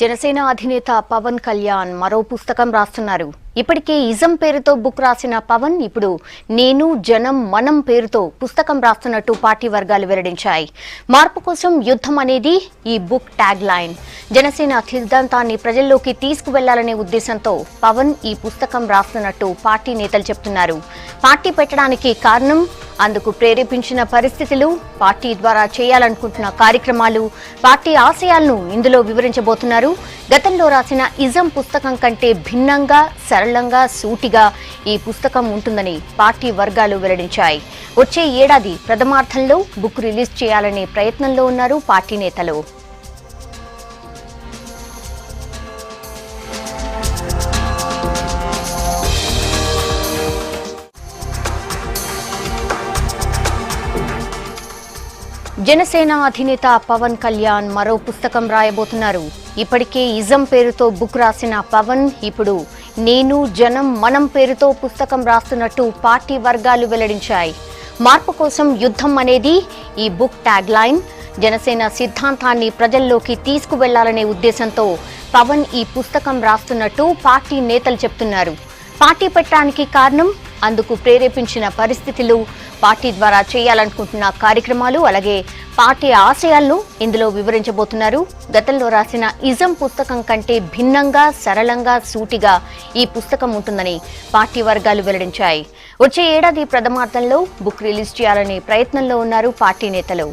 జనసేన అధినేత పవన్ కళ్యాణ్ మరో పుస్తకం రాస్తున్నారు. ఇప్పటికే ఇజం పేరుతో బుక్ రాసిన పవన్ ఇప్పుడు నేను జనం మనం పేరుతో పుస్తకం రాస్తున్నట్టు పార్టీ వర్గాలు వెల్లడించాయి. మార్పు కోసం యుద్ధం అనేది ఈ బుక్ ట్యాగ్ లైన్. జనసేన సిద్ధాంతాన్ని ప్రజల్లోకి తీసుకువెళ్లాలనే ఉద్దేశంతో పవన్ ఈ పుస్తకం రాస్తున్నట్టు పార్టీ నేతలు చెప్తున్నారు. పార్టీ పెట్టడానికి కారణం, అందుకు ప్రేరేపించిన పరిస్థితులు, పార్టీ ద్వారా చేయాలనుకుంటున్న కార్యక్రమాలు, పార్టీ ఆశయాలను ఇందులో వివరించబోతున్నారు. గతంలో రాసిన ఇజం పుస్తకం కంటే భిన్నంగా, సరళంగా, సూటిగా ఈ పుస్తకం ఉంటుందని పార్టీ వర్గాలు వెల్లడించాయి. వచ్చే ఏడాది ప్రథమార్థంలో బుక్ రిలీజ్ చేయాలనే ప్రయత్నంలో ఉన్నారు పార్టీ నేతలు. జనసేన అధినేత పవన్ కళ్యాణ్ మరో పుస్తకం రాయబోతున్నారు. ఇప్పటికే ఇజం పేరుతో బుక్ రాసిన పవన్ ఇప్పుడు నేను జనం మనం పేరుతో పుస్తకం రాస్తున్నట్టు పార్టీ వర్గాలు వెల్లడించాయి. మార్పు కోసం యుద్ధం అనేది ఈ బుక్ ట్యాగ్ లైన్. జనసేన సిద్ధాంతాన్ని ప్రజల్లోకి తీసుకువెళ్లాలనే ఉద్దేశంతో పవన్ ఈ పుస్తకం రాస్తున్నట్టు పార్టీ నేతలు చెప్తున్నారు. పార్టీ పెట్టడానికి కారణం, అందుకు ప్రేరేపించిన పరిస్థితులు, పార్టీ ద్వారా చేయాలనుకుంటున్న కార్యక్రమాలు, అలాగే పార్టీ ఆశయాలను ఇందులో వివరించబోతున్నారు. గతంలో రాసిన ఇజం పుస్తకం కంటే భిన్నంగా, సరళంగా, సూటిగా ఈ పుస్తకం ఉంటుందని పార్టీ వర్గాలు వెల్లడించాయి. వచ్చే ఏడాది ప్రథమార్థంలో బుక్ రిలీజ్ చేయాలనే ప్రయత్నంలో ఉన్నారు పార్టీ నేతలు.